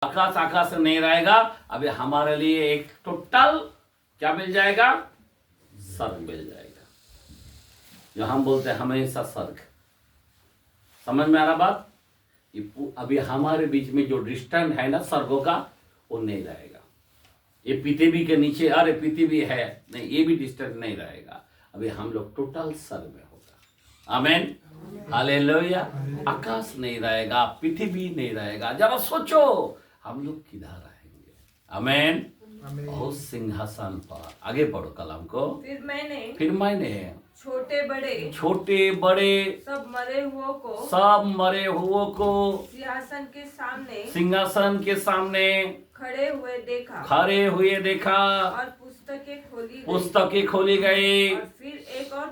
आकाश आकाश नहीं रहेगा, अभी हमारे लिए एक टोटल क्या मिल जाएगा, स्वर्ग मिल जाएगा, जो हम बोलते हैं हमेशा स्वर्ग। समझ में आ रहा बात? अभी हमारे बीच में जो डिस्टेंस है ना स्वर्गों का, वो नहीं रहेगा। ये पृथ्वी के नीचे, अरे पृथ्वी है नहीं, ये भी डिस्टेंस नहीं रहेगा। अभी हम लोग टोटल स्वर्ग में होगा। आमीन, हालेलुया। आकाश नहीं रहेगा, पृथ्वी नहीं रहेगा। जरा सोचो हम लोग किधर रहेंगे। आमीन। बहुत सिंहासन पर। आगे पढ़ो कलाम को। फिर मैंने छोटे बड़े सब मरे हुओं को सिंहासन के सामने खड़े हुए देखा और पुस्तकें खोली गई और फिर एक और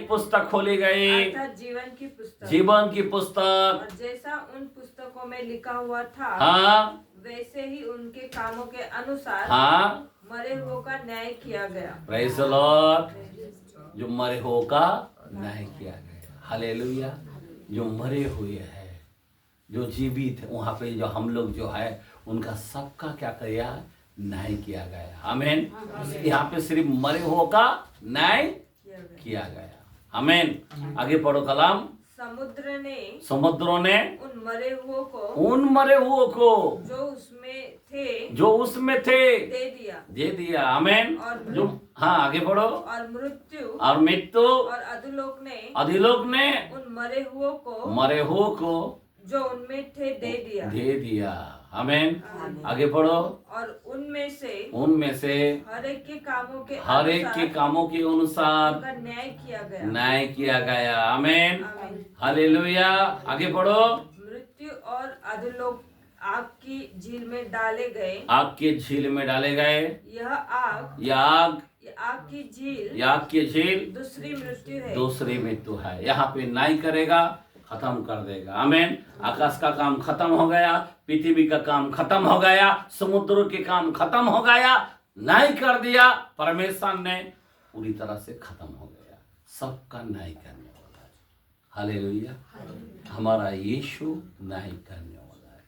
पुस्तक खोली गई, अर्थात जीवन की पुस्तक। और जैसा उन पुस्तकों में लिखा हुआ था, हाँ, वैसे ही उनके कामों के अनुसार हाँ, मरे हुओं का न्याय किया गया। Praise the Lord. जो मरे हुओं का न्याय किया गया। हालेलुया। जो मरे हुए हैं, जो जीवित है, वहां पे जो हम लोग जो है उनका सबका क्या किया, न्याय किया गया। आमीन। यहाँ पे सिर्फ मरे हुओं का न्याय किया गया। आमीन। आगे पढ़ो कलाम। समुद्रों ने उन मरे हुओं को जो उसमें थे दे दिया। आमीन। जो हाँ, आगे पढ़ो। और मृत्यु और अधिलोक ने उन मरे हुओं को जो उनमें थे दे दिया। आमीन। आगे पढ़ो। और उनमें से हर एक के कामों के अनुसार उनका न्याय किया गया। आमीन, हालेलुया। आगे पढ़ो। मृत्यु और अधोलोक आग की झील में डाले गए। यह आग की झील दूसरी मृत्यु है। यहाँ पे न्याय करेगा, खत्म कर देगा। आमीन। आकाश का काम खत्म हो गया, पृथ्वी का काम खत्म हो गया, समुद्र के काम खत्म हो गया, न्याय कर दिया परमेश्वर ने, पूरी तरह से खत्म हो गया। सबका न्याय करने वाला है। हालेलुया। हमारा यीशु न्याय करने वाला है।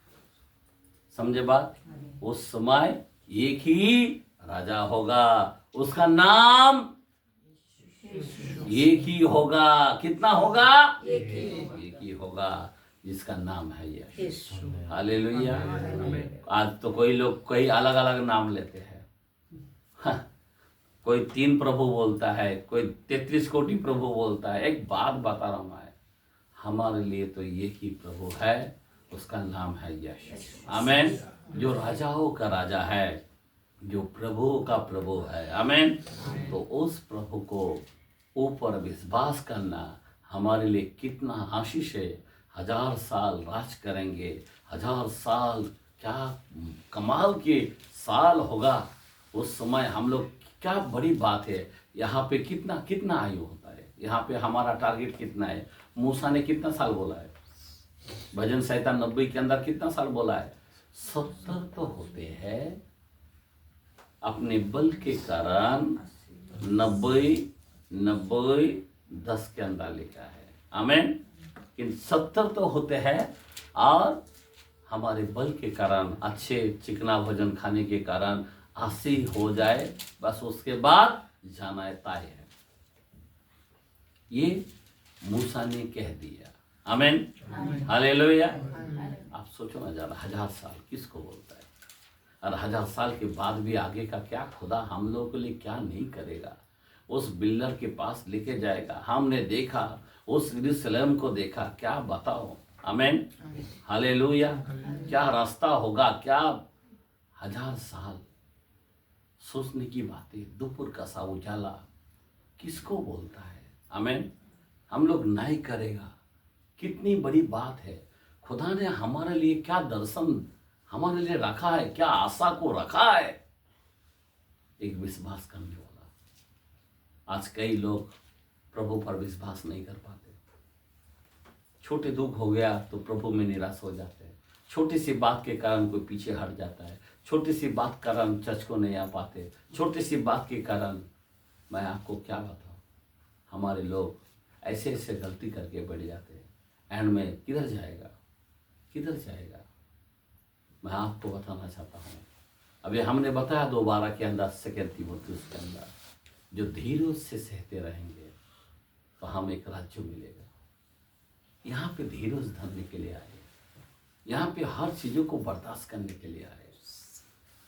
समझे बात? उस समय एक ही राजा होगा, उसका नाम एक ही होगा। कितना होगा? एक ही होगा, जिसका नाम है यीशु। हालेलुया। आज तो कोई लोग कई अलग अलग नाम लेते हैं। हाँ, कोई 3 प्रभु बोलता है, कोई 33 कोटि प्रभु बोलता है। एक बात बता रहा हूं मैं, हमारे लिए तो एक ही प्रभु है, उसका नाम है यीशु। आमीन। जो राजाओं का राजा है, जो प्रभु का प्रभु है। आमीन। तो उस प्रभु को ऊपर विश्वास करना हमारे लिए कितना आशीष है। 1000 साल राज करेंगे, 1000 साल क्या कमाल के साल होगा। उस समय हम लोग, क्या बड़ी बात है। यहाँ पे कितना आयु होता है। यहाँ पे हमारा टारगेट कितना है। मूसा ने कितना साल बोला है? भजन संहिता 90 के अंदर कितना साल बोला है? 70 तो होते हैं, अपने बल के कारण 90 10 के अंदर लिखा है। आमीन। इन 70 तो होते हैं, और हमारे बल के कारण, अच्छे चिकना भोजन खाने के कारण 80 हो जाए, बस उसके बाद जाना तय है। ये मूसा ने कह दिया। आमीन, हालेलुया। आप सोचो ना जरा, 1000 साल किसको बोलता है? और 1000 साल के बाद भी आगे का क्या खुदा हम लोगों के लिए क्या नहीं करेगा। उस बिल्डर के पास लेके जाएगा। हमने देखा, उस यरूशलेम को देखा, क्या बताओ। आमीन, हालेलुया। क्या रास्ता होगा, क्या 1000 साल। सोचने की बातें। दोपहर का सा उजाला किसको बोलता है? आमीन। हम लोग न्याय करेगा, कितनी बड़ी बात है। खुदा ने हमारे लिए क्या दर्शन हमारे लिए रखा है, क्या आशा को रखा है। एक विश्वास करने वाला। आज कई लोग प्रभु पर विश्वास नहीं कर पाते। छोटे दुख हो गया तो प्रभु में निराश हो जाते हैं। छोटी सी बात के कारण कोई पीछे हट जाता है। छोटी सी बात के कारण चर्च को नहीं आ पाते। छोटी सी बात के कारण, मैं आपको क्या बताऊं, हमारे लोग ऐसे ऐसे गलती करके बैठ जाते हैं। एंड में किधर जाएगा? मैं आपको बताना चाहता हूँ, अभी हमने बताया 2:12 के अंदर, 2 तीमुथियुस के अंदर, जो धीरज से सहते रहेंगे तो हमें एक राज्य मिलेगा। यहाँ पे धीरज धरने के लिए आए, यहाँ पे हर चीज़ों को बर्दाश्त करने के लिए आए।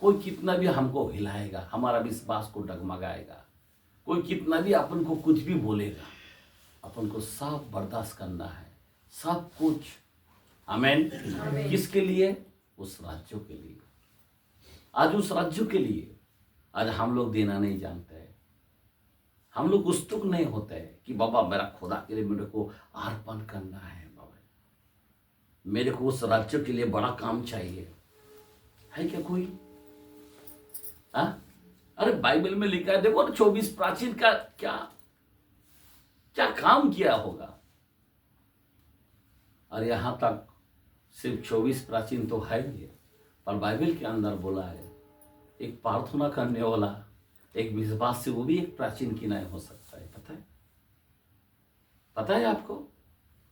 कोई कितना भी हमको हिलाएगा, हमारा विश्वास को डगमगाएगा, कोई कितना भी अपन को कुछ भी बोलेगा, अपन को सब बर्दाश्त करना है, सब कुछ। आमीन। किसके लिए? उस राज्यों के लिए। आज उस राज्यों के लिए आज हम लोग देना नहीं जानते हैं, हम लोग उत्सुक नहीं होते हैं कि बाबा मेरा खुदा के लिए मेरे को अर्पण करना है, बाबा मेरे को उस राज्य के लिए बड़ा काम चाहिए। है क्या कोई? अरे बाइबल में लिखा है, देखो ना 24 प्राचीन का क्या क्या काम किया होगा। और यहां तक सिर्फ 24 प्राचीन तो है ही, पर बाइबल के अंदर बोला है एक प्रार्थना करने वाला, एक विश्वास से, वो भी एक प्राचीन की नहीं हो सकता है। पता है आपको?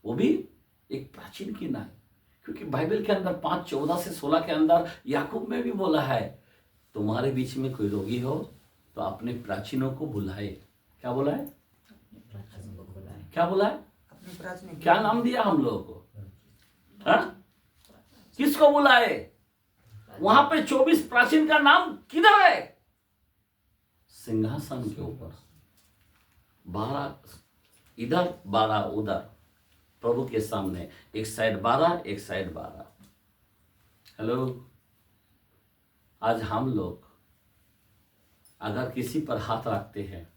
वो भी एक प्राचीन की नहीं, क्योंकि बाइबल के अंदर 5:14 से 16 के अंदर याकूब में भी बोला है, तुम्हारे बीच में कोई रोगी हो तो अपने प्राचीनों को बुलाए। क्या बोला है? क्या बोला है? क्या नाम दिया हम लोगों को? किसको बुलाए? वहां पे 24 प्राचीन का नाम किधर है? सिंहासन के ऊपर 12 इधर 12 उधर, प्रभु के सामने, एक साइड 12 एक साइड 12। हेलो, आज हम लोग अगर किसी पर हाथ रखते हैं,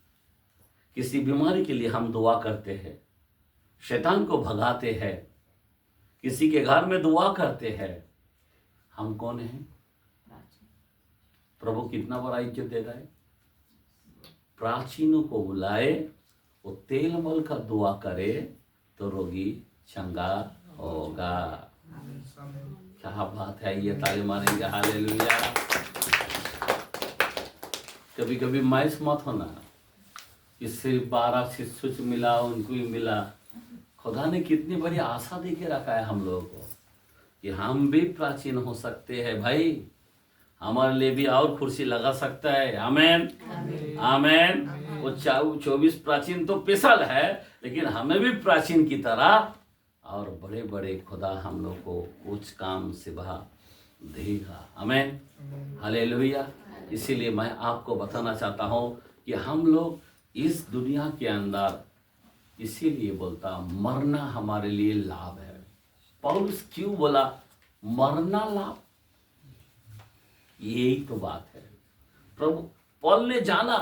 किसी बीमारी के लिए हम दुआ करते हैं, शैतान को भगाते हैं, किसी के घर में दुआ करते हैं, हम कौन हैं? प्रभु कितना बड़ा इज्जत दे रहा है। प्राचीनों को बुलाए, वो तेल मल का दुआ करे तो रोगी चंगा होगा। क्या बात है, ये ताली मारेंगे। हालेलुया। कभी कभी मायूस मत होना कि सिर्फ 12 शिष्य मिला, उनको ही मिला। खुदा ने कितनी बड़ी आशा दे के रखा है हम लोगों को कि हम भी प्राचीन हो सकते हैं। भाई हमारे लिए भी और कुर्सी लगा सकता है। आमेन आमेन। वो 24 प्राचीन तो स्पेशल है, लेकिन हमें भी प्राचीन की तरह और बड़े बड़े खुदा हम लोग को कुछ काम सिवा देगा। Amen hallelujah. इसीलिए मैं आपको बताना चाहता हूँ कि हम लोग इस दुनिया के अंदर, इसीलिए बोलता मरना हमारे लिए लाभ है। पौलुस क्यों बोला मरना लाभ? यही तो बात है। प्रभु पौल ने जाना,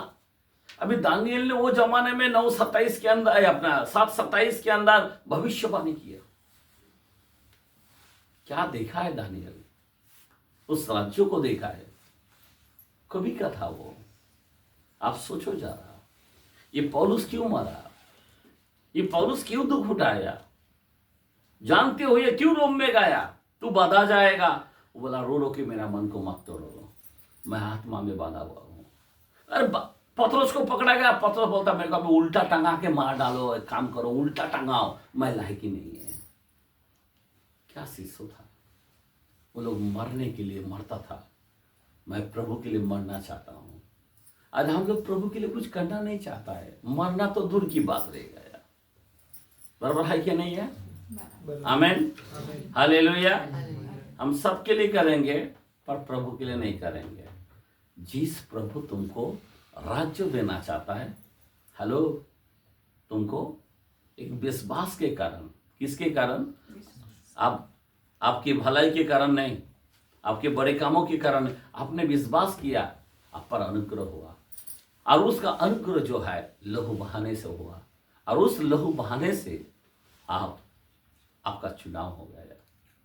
अभी दानियल ने वो जमाने में 9:27 के अंदर, अपना 7:27 के अंदर भविष्यवाणी किया। क्या देखा है दानियल? उस राज्यों को देखा है। कभी का था वो? आप सोचो जरा, ये पौलुस क्यों मरा? ये पौलुस क्यों दुख उठाया? जानते हो ये क्यों रोम में गाया? तू बाधा जाएगा। वो बोला रो रो के मेरा मन को मत तोड़ो, मैं आत्मा में बांधा हुआ हूं। अरे पतरस को पकड़ा गया। पतरस बोलता मेरे को उल्टा टंगा के मार डालो, एक काम करो उल्टा टंगाओ, मैं लायक ही नहीं है। क्या शिष्य था? वो लोग मरने के लिए मरता था। मैं प्रभु के लिए मरना चाहता हूं। आज हम लोग प्रभु के लिए कुछ करना नहीं चाहता है। मरना तो दूर की बात रह गया। बराबर है क्या नहीं है? आमीन हालेलुया। हम सबके लिए करेंगे पर प्रभु के लिए नहीं करेंगे। जिस प्रभु तुमको राज्य देना चाहता है, हेलो, तुमको एक विश्वास के कारण, किसके कारण? आपकी भलाई के कारण नहीं, आपके बड़े कामों के कारण आपने विश्वास किया, आप पर अनुग्रह हुआ। और उसका अनुग्रह जो है लहू बहाने से हुआ, और उस लहू बहाने से आपका चुनाव हो गया।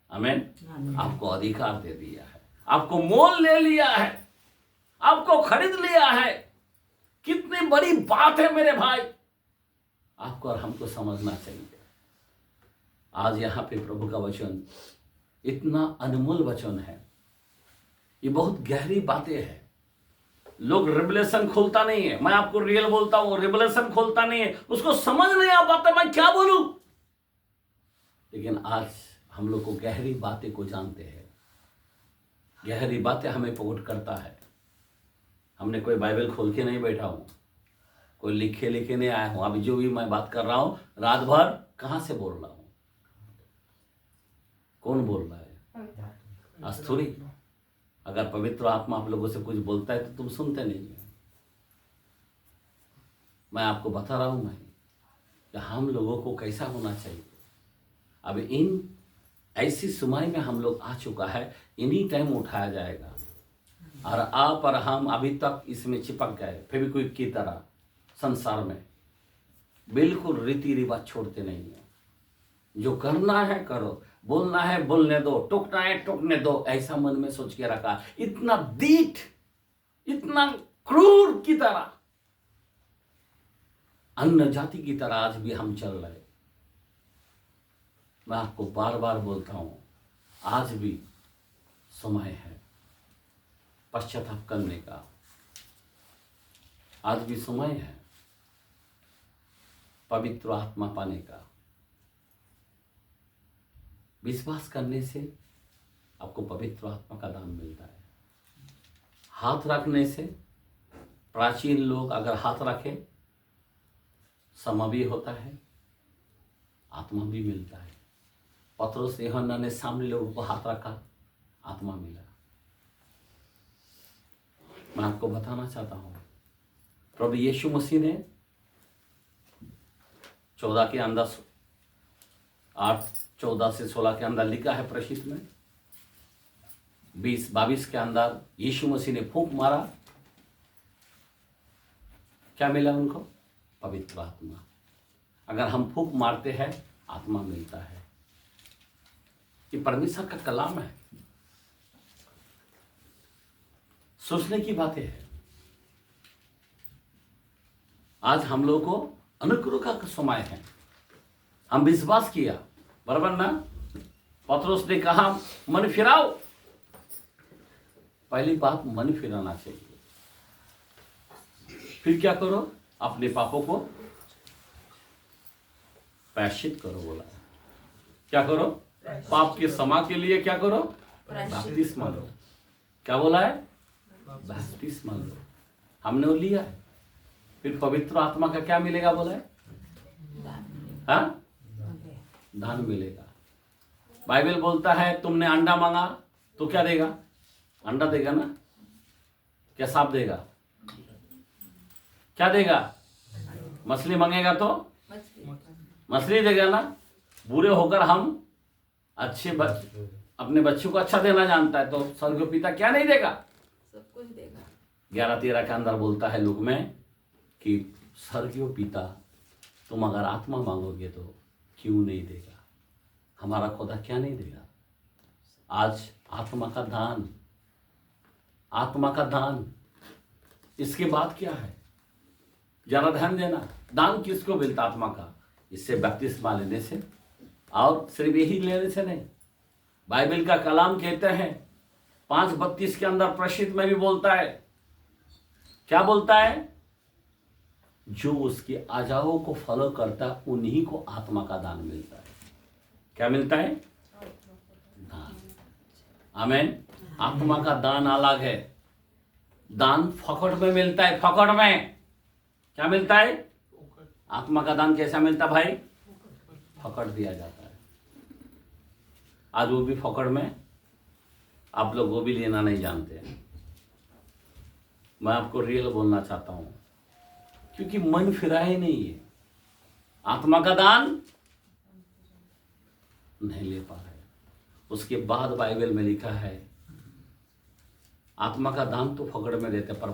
आमीन। आपको अधिकार दे दिया है, आपको मोल ले लिया है, आपको खरीद लिया है। कितनी बड़ी बात है मेरे भाई, आपको और हमको समझना चाहिए। आज यहाँ पे प्रभु का वचन इतना अनमोल वचन है, ये बहुत गहरी बातें हैं। लोग रिवलेशन खोलता नहीं है। मैं आपको रियल बोलता हूं, रिवलेशन खोलता नहीं है, उसको समझ नहीं आ पाता मैं क्या बोलूं। लेकिन आज हम लोग को गहरी बातें को जानते हैं। गहरी बातें हमें प्रकट करता है। हमने कोई बाइबल खोल के नहीं बैठा हूँ, कोई लिखे लिखे नहीं आया हूँ। अभी जो भी मैं बात कर रहा हूँ रात भर कहाँ से बोल रहा हूँ? कौन बोल रहा है? आज थोड़ी। अगर पवित्र आत्मा आप लोगों से कुछ बोलता है तो तुम सुनते नहीं हो। मैं आपको बता रहा हूँ मैं कि हम लोगों को कैसा होना चाहिए। अब इन ऐसी समय में हम लोग आ चुका है, इन्हीं टाइम उठाया जाएगा। और आप और हम अभी तक इसमें चिपक गए फेविक्विक की तरह संसार में, बिल्कुल रीति रिवाज छोड़ते नहीं है। जो करना है करो, बोलना है बोलने दो, टोकना है टोकने दो, ऐसा मन में सोच के रखा। इतना दीठ, इतना क्रूर की तरह, अन्य जाति की तरह आज भी हम चल रहे। मैं आपको बार बार बोलता हूं, आज भी समय है पश्चाताप करने का। आज भी समय है पवित्र आत्मा पाने का। विश्वास करने से आपको पवित्र आत्मा का दान मिलता है। हाथ रखने से, प्राचीन लोग अगर हाथ रखे, समय भी होता है, आत्मा भी मिलता है। पतरस यूहन्ना ने सामने लोगों को हाथ रखा, आत्मा मिला। मैं आपको बताना चाहता हूं, प्रभु यीशु मसीह ने 14 के अंदर 8:14 से 16 के अंदर लिखा है प्रशित में, 20-22 के अंदर यीशु मसीह ने फूंक मारा, क्या मिला उनको? पवित्र आत्मा। अगर हम फूंक मारते हैं आत्मा मिलता है। ये परमेश्वर का कलाम है, सोचने की बातें है। आज हम लोग को अनुग्रह का समय है। हम विश्वास किया, बराबर ना? पतरस ने कहा मन फिराओ। पहली बात मन फिराना चाहिए। फिर क्या करो? अपने पापों को प्रायश्चित करो। बोला क्या करो? पाप के क्षमा के लिए क्या करो? बपतिस्मा लो। क्या बोला है? बपतिस्मा लो। हमने वो लिया है। फिर पवित्र आत्मा का क्या मिलेगा? बोला है हाँ, दान मिलेगा। बाइबल बोलता है तुमने अंडा मांगा तो क्या देगा? अंडा देगा ना? क्या सांप देगा? क्या देगा? मछली मांगेगा तो मछली देगा ना? बुरे होकर हम अच्छे अपने बच्चों को अच्छा देना जानता है तो स्वर्गीय पिता क्या नहीं देगा? सब कुछ देगा। 11:13 के अंदर बोलता है लोक में कि स्वर्गीय पिता तुम अगर आत्मा मांगोगे तो क्यों नहीं देगा? हमारा खुदा क्या नहीं देगा? आज आत्मा का दान, आत्मा का दान, इसके बाद क्या है? जरा ध्यान देना। दान किसको मिलता? आत्मा का। इससे बपतिस्मा लेने से, और सिर्फ यही लेने से नहीं। बाइबल का कलाम कहते हैं 5:32 के अंदर प्रसिद्ध में भी बोलता है, क्या बोलता है? जो उसकी आज्ञाओं को फॉलो करता है उन्हीं को आत्मा का दान मिलता है। क्या मिलता है? दान। आमीन। आत्मा का दान अलग है। दान फकड़ में मिलता है। फकड़ में क्या मिलता है? आत्मा का दान कैसा मिलता भाई? फकड़ दिया जाता है। आज वो भी फकड़ में, आप लोग वो भी लेना नहीं जानते हैं। मैं आपको रियल बोलना चाहता हूं, क्योंकि मन फिरा ही नहीं है। आत्मा का दान नहीं ले पा रहे। उसके बाद बाइबल में लिखा है आत्मा का दान तो फकड़ में देते, पर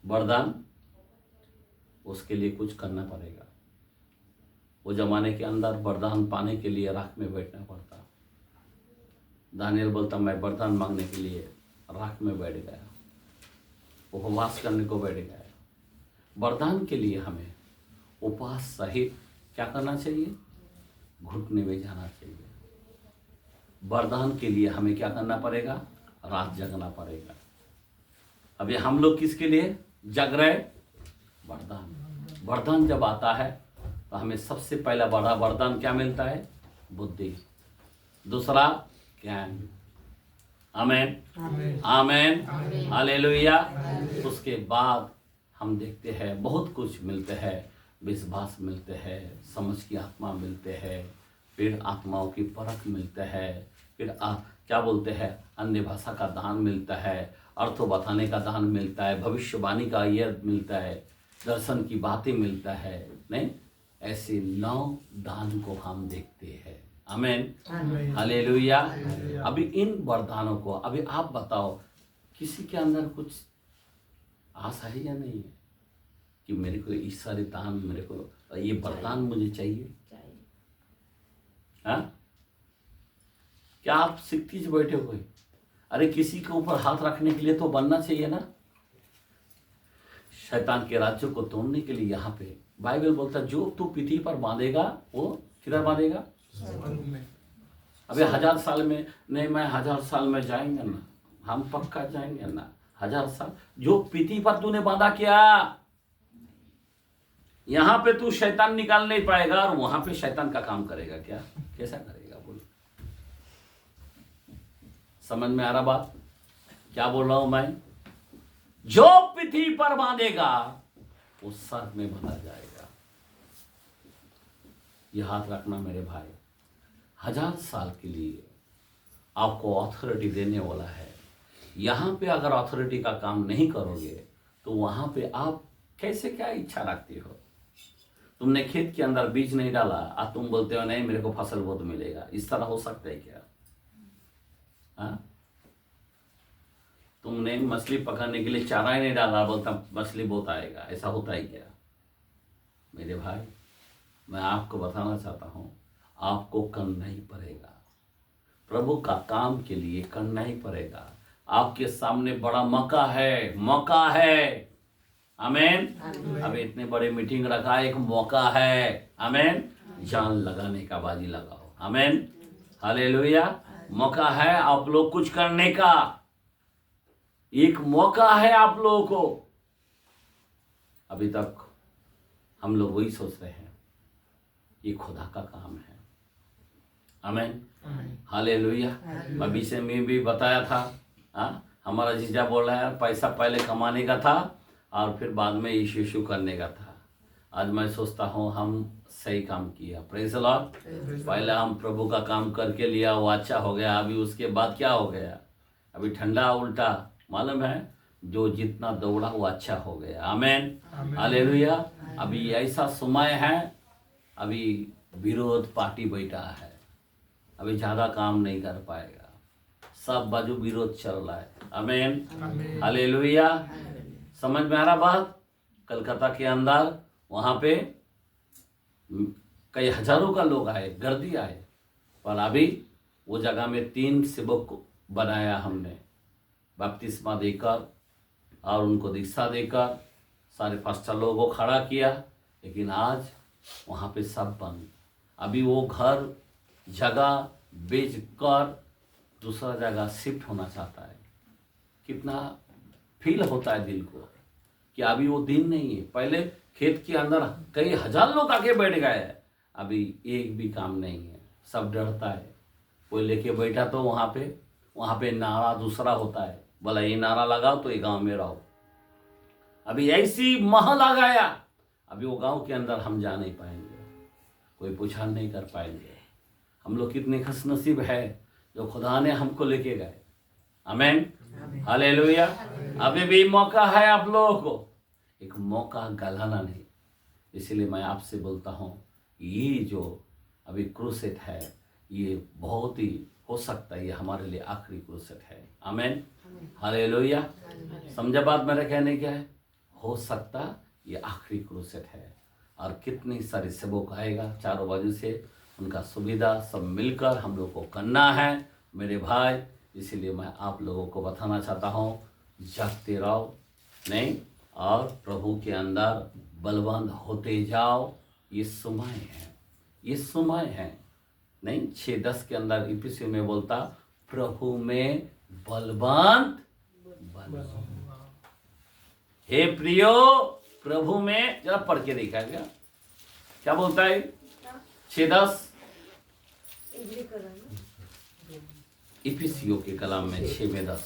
वरदान उसके लिए कुछ करना पड़ेगा। वो जमाने के अंदर वरदान पाने के लिए राख में बैठना पड़ता। दानियल बोलता मैं वरदान मांगने के लिए राख में बैठ गया, उपवास करने को बैठ गया। वरदान के लिए हमें उपवास सहित क्या करना चाहिए? घुटने में जाना चाहिए। वरदान के लिए हमें क्या करना पड़ेगा? रात जगना पड़ेगा। अभी हम लोग किसके लिए जग रहे? वरदान। वरदान जब आता है तो हमें सबसे पहला बड़ा वरदान क्या मिलता है? बुद्धि। दूसरा ज्ञान। आमेन, आमेन, हालेलुया। उसके बाद हम देखते हैं बहुत कुछ मिलते हैं, विश्वास मिलते हैं, समझ की आत्मा मिलते हैं, फिर आत्माओं की परख मिलते हैं, फिर क्या बोलते हैं, अन्य भाषा का दान मिलता है, अर्थों बताने का दान मिलता है, भविष्यवाणी का ये मिलता है, दर्शन की बातें मिलता है। नहीं, ऐसे 9 दान को हम देखते हैं। आमेन, हालेलुया। अभी इन वरदानों को अभी आप बताओ, किसी के अंदर कुछ आशा है या नहीं है कि मेरे को इस सारे दान, मेरे को ये वरदान मुझे चाहिए? हाँ, क्या आप सीखती से बैठे हुए? अरे किसी के ऊपर हाथ रखने के लिए तो बनना चाहिए ना। शैतान के राज्यों को तोड़ने के लिए यहाँ पे बाइबल बोलता है, जो तू पीठी पर बांधेगा वो किधर बांधेगा? अबे 1000 साल में नहीं, मैं 1000 साल में जाएंगे ना, हम पक्का जाएंगे ना 1000 साल। जो पीठी पर तूने बांधा क्या, यहाँ पे तू शैतान निकाल नहीं पाएगा और वहां पे शैतान का काम करेगा क्या? कैसा करेगा बोलो? समझ में आ रहा बात क्या बोल रहा हूं मैं? जो पीठी पर बांधेगा वो सर में बांधा जाएगा। ये हाथ रखना मेरे भाई, 1000 साल के लिए आपको अथॉरिटी देने वाला है। यहां पे अगर अथॉरिटी का काम नहीं करोगे तो वहां पे आप कैसे क्या इच्छा रखते हो? तुमने खेत के अंदर बीज नहीं डाला और तुम बोलते हो नहीं मेरे को फसल बहुत मिलेगा, इस तरह हो सकता है क्या? हाँ, तुमने मछली पकड़ने के लिए चारा ही नहीं डाला, बोलता मछली बहुत आएगा, ऐसा होता है क्या? मेरे भाई, मैं आपको बताना चाहता हूं, आपको करना ही पड़ेगा। प्रभु का काम के लिए करना ही पड़ेगा। आपके सामने बड़ा मौका है, मौका है। आमेन। अब इतने बड़े मीटिंग रखा, एक मौका है। आमेन। जान लगाने का बाजी लगाओ। आमेन, हालेलुया। मौका है आप लोग कुछ करने का, एक मौका है आप लोगों को। अभी तक हम लोग वही सोच रहे हैं, ये खुदा का काम है। आमेन, हालेलुया। अभी से मैं भी बताया था, हमारा जीजा बोल रहा है पैसा पहले कमाने का था और फिर बाद में यीशु करने का था। आज मैं सोचता हूँ हम सही काम किया। Praise the Lord. पहले हम प्रभु का काम करके लिया, वो अच्छा हो गया। अभी उसके बाद क्या हो गया? अभी ठंडा उल्टा मालूम है, जो जितना दौड़ा वो अच्छा हो गया। आमेन, हालेलुया। अभी ऐसा समय है, अभी विरोध पार्टी बैठा है, अभी ज़्यादा काम नहीं कर पाएगा, सब बाजू विरोध चल रहा है। आमेन, हालेलुया। समझ में आ रहा बात? कलकत्ता के अंदर वहाँ पे कई हजारों का लोग आए, गर्दी आए, पर अभी वो जगह में 3 सेवक को बनाया हमने, बपतिस्मा देकर और उनको दीक्षा देकर सारे पास्टर लोगों को खड़ा किया। लेकिन आज वहाँ पे सब बंद। अभी वो घर जगह बेच कर दूसरा जगह शिफ्ट होना चाहता है। कितना फील होता है दिल को कि अभी वो दिन नहीं है। पहले खेत के अंदर कई हजार लोग आके बैठ गए हैं, अभी एक भी काम नहीं है, सब डरता है। कोई लेके बैठा तो वहाँ पे नारा दूसरा होता है, बोला ये नारा लगाओ तो ये गांव में रहो। अभी ऐसी महल आ गया, अभी वो गांव के अंदर हम जा नहीं पाएंगे, कोई पूछा नहीं कर पाएंगे। हम लोग कितने खुशनसीब है जो खुदा ने हमको लेके गए। आमेन, हालेलुया। अभी भी मौका है आप लोगों को, एक मौका गलाना नहीं। इसलिए मैं आपसे बोलता हूँ, ये जो अभी क्रूसेट है, ये बहुत ही हो सकता है ये हमारे लिए आखिरी क्रूसेट है। आमेन, हालेलुया। समझा बात मेरा कहने क्या है? हो सकता ये आखिरी क्रूसेट है। और कितनी सारी सेवक आएगा चारों बाजू से, उनका सुविधा सब मिलकर हम लोग को करना है मेरे भाई। इसीलिए मैं आप लोगों को बताना चाहता हूँ, जागते रहो नहीं, और प्रभु के अंदर बलवंत होते जाओ। ये समय है, ये समय है नहीं। 6:10 के अंदर इफिसियों में बोलता, प्रभु में बलवंत बनो। हे प्रियो, प्रभु में, जरा पढ़ के देखा गया क्या बोलता है 6:10। इफिसियों के कलाम में 6:10,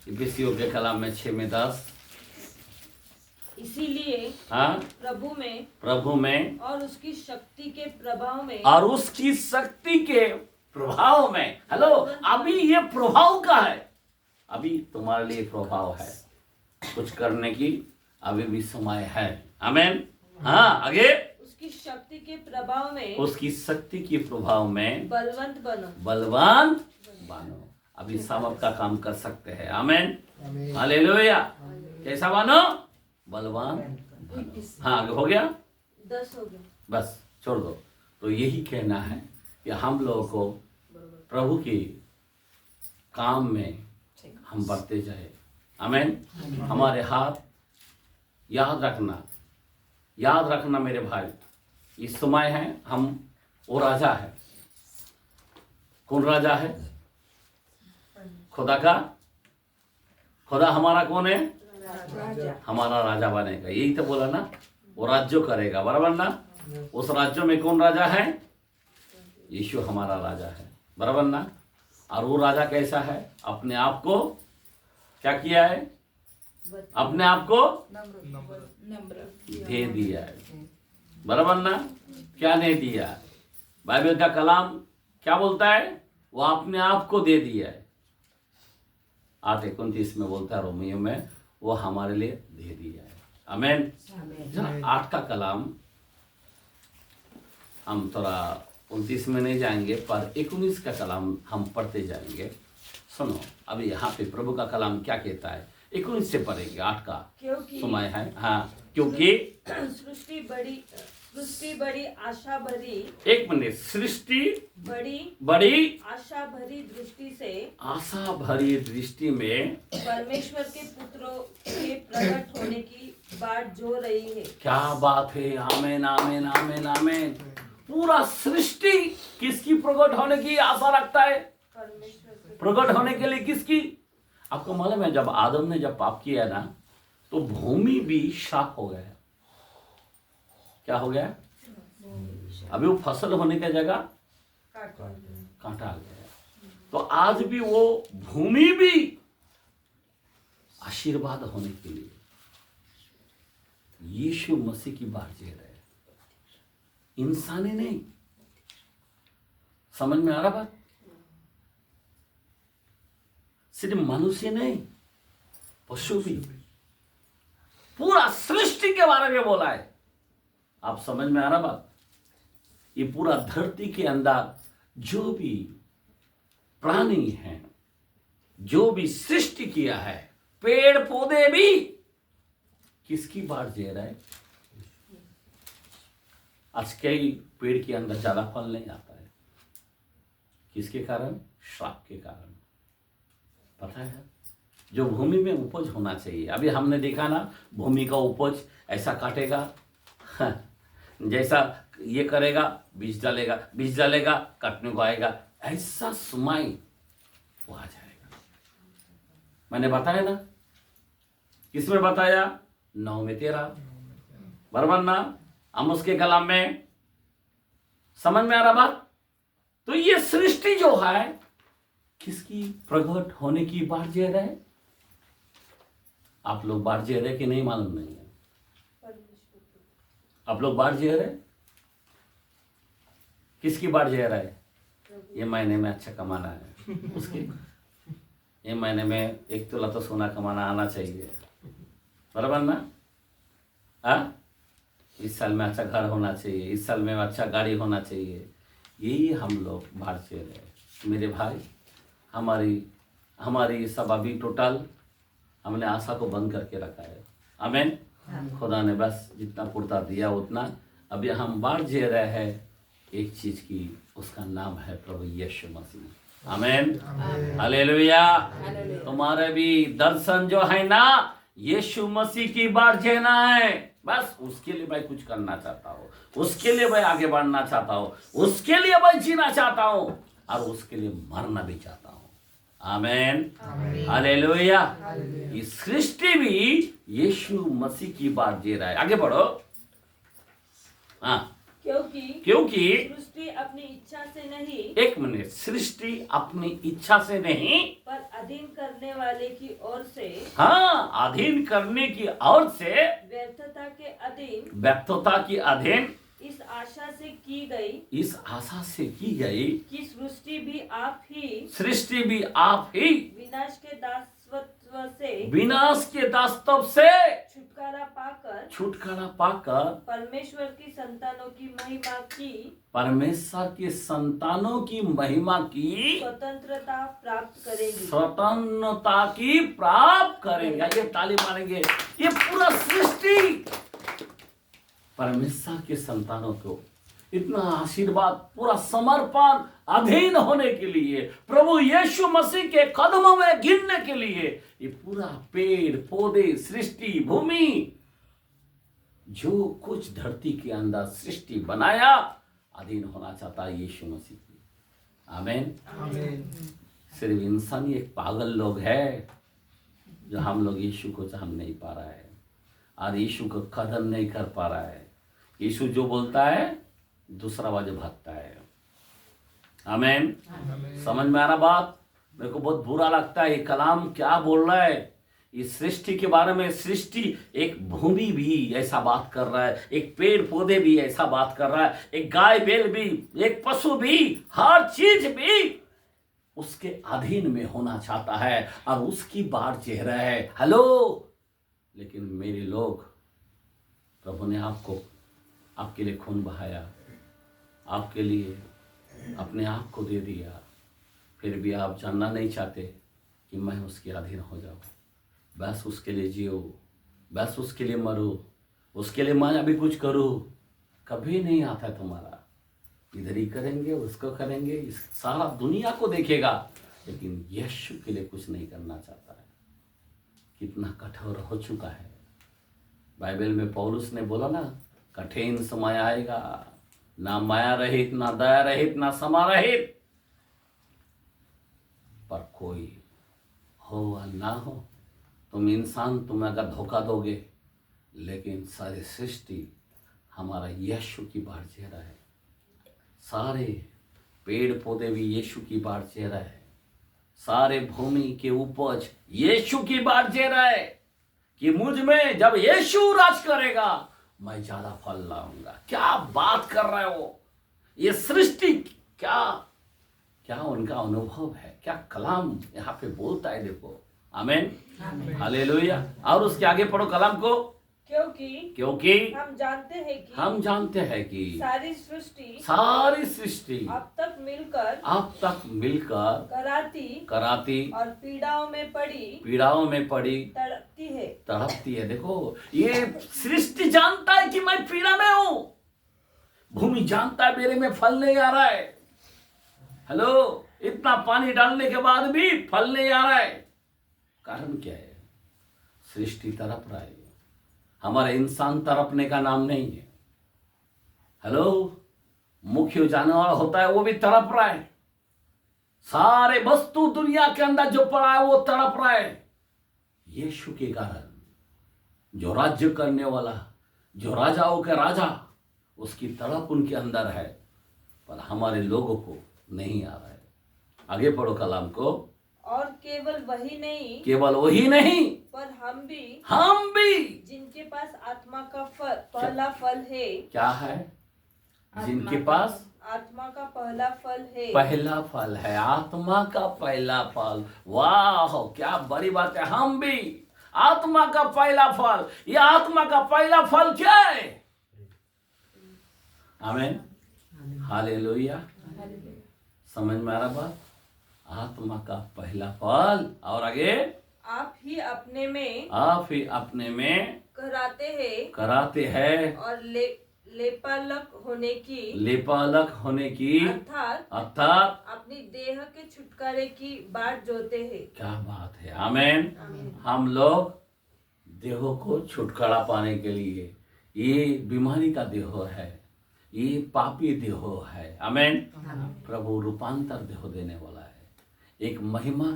इफिसियों के कलाम में 6:10, इसीलिए हाँ, प्रभु में और उसकी शक्ति के प्रभाव में, और उसकी शक्ति के प्रभाव में। हेलो, अभी ये प्रभाव का है, अभी तुम्हारे लिए प्रभाव है, कुछ करने की अभी भी समय है। आमेन। हाँ, आगे। उसकी शक्ति के प्रभाव में, उसकी शक्ति के प्रभाव में बलवंत बनो। अभी सामर्थ का काम कर सकते हैं। आमेन, हालेलुया। कैसा बनो? बलवान बनो। हाँ, आगे हो गया, 10 हो गया, बस छोड़ दो। तो यही कहना है कि हम लोगों को प्रभु के काम में हम बढ़ते जाए। आमेन। हमारे हाथ, याद रखना मेरे भाई, इस समय है हम, वो राजा है। कौन राजा है? खुदा का। खुदा हमारा कौन है? हमारा राजा बनेगा, यही तो बोला ना, वो राज्य करेगा, बराबर ना। उस राज्य में कौन राजा है? यीशु हमारा राजा है, बराबर ना। और वो राजा कैसा है? अपने आप को क्या किया है? अपने आप को दे दिया है, बराबर ना। क्या नहीं दिया? बाइबल का कलाम क्या बोलता है? वो अपने आप को दे दिया है। 8:29 में बोलता है, रोमियो में, वो हमारे लिए दे दिया है। आमेन। 8 का कलाम हम थोड़ा 29 में नहीं जाएंगे, पर 19 का कलाम हम पढ़ते जाएंगे। सुनो, अभी यहाँ पे प्रभु का कलाम क्या कहता है, 19 से पढ़ेंगे। 8 का समय है। हाँ, क्योंकि सृष्टि बड़ी आशा भरी, एक मिनट, सृष्टि बड़ी आशा भरी दृष्टि में परमेश्वर के पुत्रों के प्रकट होने की बाट जो रही है। क्या बात है। आमेन, आमेन, आमेन, आमेन। पूरा सृष्टि किसकी प्रकट होने की आशा रखता है? परमेश्वर प्रकट होने के लिए किसकी? आपको मालूम है, जब आदम ने जब पाप किया ना, तो भूमि भी शाप हो गया। क्या हो गया? अभी वो फसल होने की जगह कांटा आ गया। तो आज भी वो भूमि भी आशीर्वाद होने के लिए यीशु मसीह की बात जी रहे, इंसानी नहीं। समझ में आ रहा बात? सिर्फ मनुष्य नहीं, पशु भी, पूरा सृष्टि के बारे में बोला है। आप समझ में आ रहा बात? ये पूरा धरती के अंदर जो भी प्राणी हैं, जो भी सृष्टि किया है, पेड़ पौधे भी किसकी बात जे रहा है? आज कई पेड़ के अंदर ज्यादा फल नहीं आता है, किसके कारण? श्राप के कारण। पता है, जो भूमि में उपज होना चाहिए, अभी हमने देखा ना, भूमि का उपज ऐसा काटेगा, जैसा ये करेगा, बीज डालेगा, काटने को आएगा, ऐसा समय वो आ जाएगा। मैंने बताया ना, किसमें बताया? 9:13, बराबर ना। आमोस के कलाम में। समझ में आ रहा बात? तो ये सृष्टि जो है किसकी प्रकट होने की बात जे रहे? आप लोग बात जे रहे कि नहीं, मालूम नहीं है। आप लोग बाढ़ जे रहे, किसकी बाढ़ जे रहा है? ये महीने में अच्छा कमाना है उसकी, ये महीने में 1 तोला तो सोना कमाना आना चाहिए, बराबर ना। इस साल में अच्छा घर होना चाहिए, इस साल में अच्छा गाड़ी होना चाहिए। यही हम लोग बाढ़ जे रहे मेरे भाई। हमारी सब अभी टोटल हमने आशा को बंद करके रखा है। आमीन। खुदा ने बस जितना पुरता दिया उतना। अभी हम बाढ़ जे रहे हैं एक चीज की, उसका नाम है प्रभु यीशु मसीह। आमीन, हालेलुया। तुम्हारे भी दर्शन जो है ना, यीशु मसीह की बाढ़ जेना है। बस उसके लिए मैं कुछ करना चाहता हूँ, उसके लिए मैं आगे बढ़ना चाहता हूँ, उसके लिए मैं जीना चाहता हूँ, और उसके लिए मरना भी चाहता हूँ। आमीन, हालेलुया। ये सृष्टि भी यीशु मसीह की बात जे रहा है। आगे बढ़ो। हाँ, क्योंकि सृष्टि अपनी इच्छा से नहीं, एक मिनट, सृष्टि अपनी इच्छा से नहीं, पर अधीन करने वाले की ओर से, हाँ, अधीन करने की ओर से, व्यर्थता के अधीन, व्यर्थता की अधीन, इस आशा से की गई, इस आशा से की गई कि सृष्टि भी आप ही, सृष्टि भी आप ही विनाश के दासत्व से, विनाश के दासत्व से छुटकारा पाकर परमेश्वर की संतानों की महिमा की स्वतंत्रता प्राप्त करेंगे। ये ताली मारेंगे। ये पूरा सृष्टि परमेश्वर के संतानों को इतना आशीर्वाद, पूरा समर्पण, अधीन होने के लिए, प्रभु यीशु मसीह के कदमों में गिरने के लिए, ये पूरा पेड़ पौधे, सृष्टि, भूमि, जो कुछ धरती के अंदर सृष्टि बनाया, अधीन होना चाहता है यीशु मसीह की। आमीन। सिर्फ इंसान ही एक पागल लोग है जो हम लोग यीशु को जान नहीं पा रहा है और यीशु को कदर नहीं कर पा रहा है। यीशु जो बोलता है दूसरा वजह भागता है। आमीन। समझ में आ रहा बात? मेरे को बहुत बुरा लगता है ये कलाम क्या बोल रहा है। इस सृष्टि के बारे में, सृष्टि एक भूमि भी ऐसा बात कर रहा है, एक पेड़ पौधे भी ऐसा बात कर रहा है, एक गाय बैल भी, एक पशु भी, हर चीज भी उसके अधीन में होना चाहता है और उसकी बात चेह रहा है। हेलो, लेकिन मेरे लोग, प्रभु ने आपके लिए खून बहाया, आपके लिए अपने आप को दे दिया, फिर भी आप जानना नहीं चाहते कि मैं उसके अधीन हो जाऊं, बस उसके लिए जियो, बस उसके लिए मरो, उसके लिए मैं अभी कुछ करूं। कभी नहीं आता तुम्हारा, इधर ही करेंगे, उसको करेंगे, इस सारा दुनिया को देखेगा, लेकिन यीशु के लिए कुछ नहीं करना चाहता है। कितना कठोर हो चुका है। बाइबल में पौलुस ने बोला ना, कठिन समय आएगा, ना माया रहित, ना दया रहित, ना क्षमा रहित, पर कोई हो या ना हो, तुम इंसान, तुम अगर धोखा दोगे, लेकिन सारी सृष्टि हमारा यीशु की बात चेह रहा है। सारे पेड़ पौधे भी यीशु की बात चेह रहा है। सारे भूमि के उपज यीशु की बात चेह रहा है कि मुझ में जब यीशु राज करेगा मैं ज्यादा फल लाऊंगा। क्या बात कर रहा है वो। ये सृष्टि क्या उनका अनुभव है, क्या कलाम यहाँ पे बोलता है। देखो, आमीन, हालेलुया। और उसके आगे पढ़ो कलाम को। क्योंकि हम जानते हैं कि सारी सृष्टि अब तक मिलकर कराती और पीड़ाओं में पड़ी तड़पती है। देखो, ये सृष्टि जानता है कि मैं पीड़ा में हूं। भूमि जानता है मेरे में फल नहीं आ रहा है। हेलो, इतना पानी डालने के बाद भी फल नहीं आ रहा है। कारण क्या है? सृष्टि तड़प रहा है। हमारे इंसान तड़पने का नाम नहीं है। हेलो, मुख्य जानवर होता है वो भी तड़प रहा है। सारे वस्तु दुनिया के अंदर जो पड़ा है वो तड़प रहा है। यीशु के कारण जो राज्य करने वाला, जो राजाओं का राजा, उसकी तड़प उनके अंदर है, पर हमारे लोगों को नहीं आ रहा है। आगे पढ़ो कलाम को। और केवल वही नहीं, पर हम भी जिनके पास आत्मा का पहला फल है। क्या है? जिनके पास आत्मा का पहला फल है। पहला फल है, आत्मा का पहला फल। वाह, क्या बड़ी बात है। हम भी आत्मा का पहला फल। ये आत्मा का पहला फल क्या है? आमीन, हालेलुया। समझ में आ रहा बात? आत्मा का पहला फल। और आगे, आप ही अपने में कराते हैं और लेपालक होने की अर्थात अपनी देह के छुटकारे की बाट जोते हैं। क्या बात है। आमीन। हम लोग देहों को छुटकारा पाने के लिए, ये बीमारी का देह है, ये पापी देह है। आमीन। प्रभु रूपांतर देह देने वाला है, एक महिमा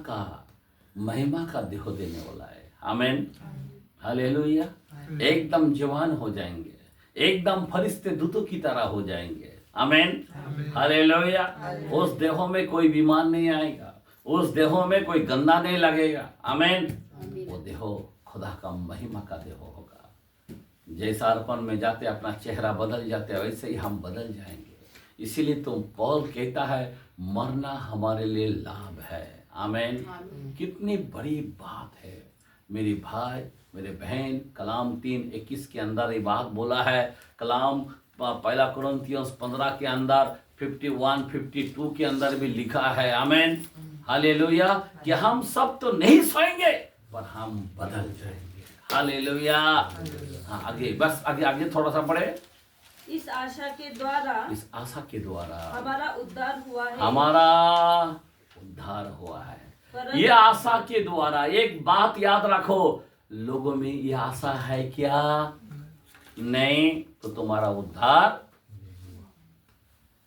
का देह देने वाला है। आमीन, हालेलुया। एकदम जवान हो जाएंगे, एकदम फरिश्ते दूतों की तरह हो जाएंगे। आमीन, हालेलुया। उस देहों में कोई बीमार नहीं आएगा, उस देहों में कोई गंदा नहीं लगेगा। आमीन। वो देहो खुदा का महिमा का देह होगा। जैसा अर्पण में जाते अपना चेहरा बदल जाते हैं, वैसे ही हम बदल जाएंगे। इसीलिए तो पौल कहता है मरना हमारे लिए लाभ है। आमीन। कितनी बड़ी बात है मेरी भाई मेरे बहन। कलाम 3:21 के अंदर ये बात बोला है। कलाम 1 कुरिन्थियों 15 के अंदर 51-52 के अंदर भी लिखा है। आमीन, हालेलुया, कि हम सब तो नहीं सोएंगे पर हम बदल जाएंगे। हालेलुया। हाँ, आगे बस आगे थोड़ा सा पढ़े। इस आशा के द्वारा हमारा उद्धार हुआ है। ये आशा के द्वारा एक बात याद रखो, लोगों में ये आशा है क्या? नहीं तो तुम्हारा उद्धार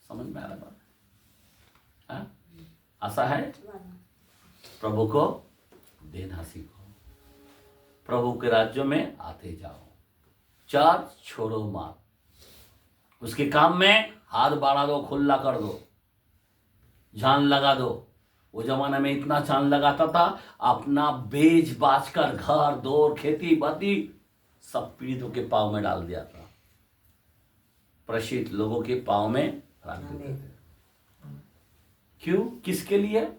समझ में आ रहा बात? हाँ? आशा है प्रभु को देना सीखो, प्रभु के राज्य में आते जाओ, चार्ज छोड़ो मत, उसके काम में हाथ बढ़ा दो, खुला कर दो, जान लगा दो। वो जमाने में इतना चांद लगाता था, अपना बेच बाच कर घर दौर खेती बाती सब पीड़ितों के पांव में डाल दिया था, प्रसिद्ध लोगों के पांव में रख देते थे। क्यों? किसके लिए?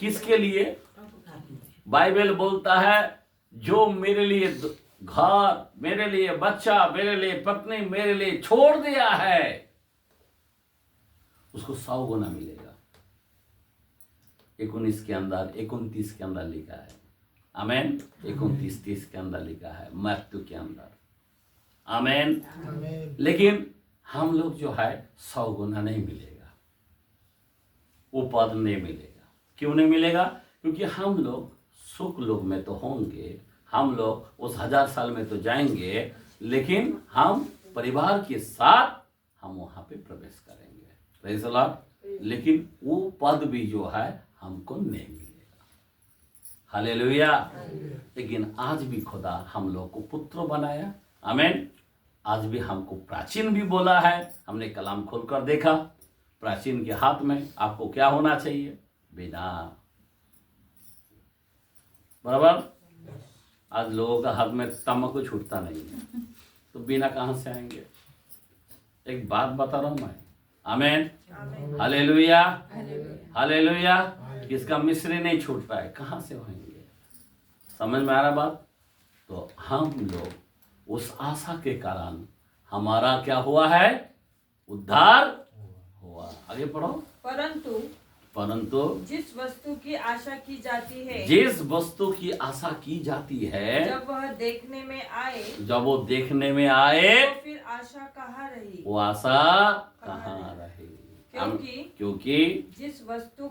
किसके लिए? बाइबल बोलता है जो मेरे लिए घर, मेरे लिए बच्चा, मेरे लिए पत्नी, मेरे लिए छोड़ दिया है उसको 100 गुना मिलेगा। 29 के अंदर लिखा है। आमीन। 29-30 के अंदर लिखा है, मत्ती के अंदर। आमीन। लेकिन हम लोग जो है 100 गुना नहीं मिलेगा, वो पद नहीं मिलेगा। क्यों नहीं मिलेगा? क्योंकि हम लोग सुख लोग में तो होंगे, हम लोग उस 1000 साल में तो जाएंगे, लेकिन हम परिवार के साथ हम वहां पे प्रवेश करेंगे। Praise the Lord. लेकिन वो पद भी जो है हमको नहीं मिलेगा। हालेलुया। लेकिन आज भी खुदा हम लोग को पुत्र बनाया। आमीन। आज भी हमको प्राचीन भी बोला है। हमने कलाम खोलकर देखा, प्राचीन के हाथ में आपको क्या होना चाहिए? बिना। बराबर। आज लोगों का हाथ में तम्बाकू छूटता नहीं है, तो बिना कहां से आएंगे? एक बात बता रहा हूं मैं। आमीन, हालेलुया, हालेलुया। किसका मिस्री नहीं छूट रहा है, कहां से होंगे? समझ में आ रहा बात? तो हम लोग उस आशा के कारण हमारा क्या हुआ है? उद्धार हुआ। आगे पढ़ो। परंतु जिस वस्तु की आशा की जाती है, जब वह देखने में आए, तो फिर आशा कहाँ रही? वो आशा कहाँ रही? क्योंकि जिस वस्तु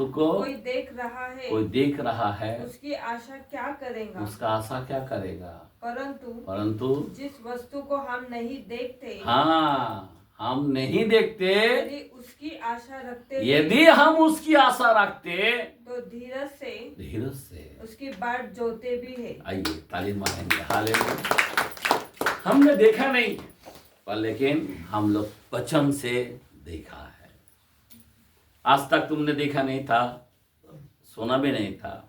को कोई देख रहा है, उसकी आशा क्या करेगा? उसका आशा क्या करेगा? परंतु जिस वस्तु को हम नहीं देखते, हाँ, हम नहीं देखते, यदि हम उसकी आशा रखते तो धीरज से उसकी बाट जोते भी है। आइए ताली मारेंगे। हालेलुया। हमने देखा नहीं, पर लेकिन हम लोग वचन से देखा है। आज तक तुमने देखा नहीं था, सुना भी नहीं था,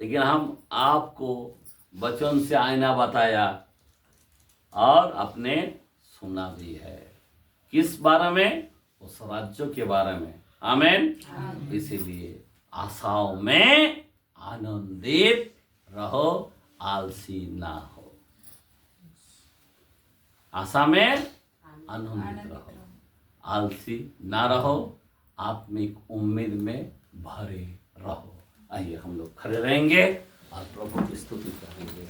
लेकिन हम आपको वचन से आईना बताया और अपने सुना भी है। किस बारे में? उस राज्यों के बारे में। आमीन। इसीलिए आशाओं में आनंदित रहो, आलसी ना हो। आशा में आनंदित रहो, आलसी ना रहो, आत्मिक उम्मीद में भरे रहो। आइए हम लोग खड़े रहेंगे और प्रभु की स्तुति करेंगे।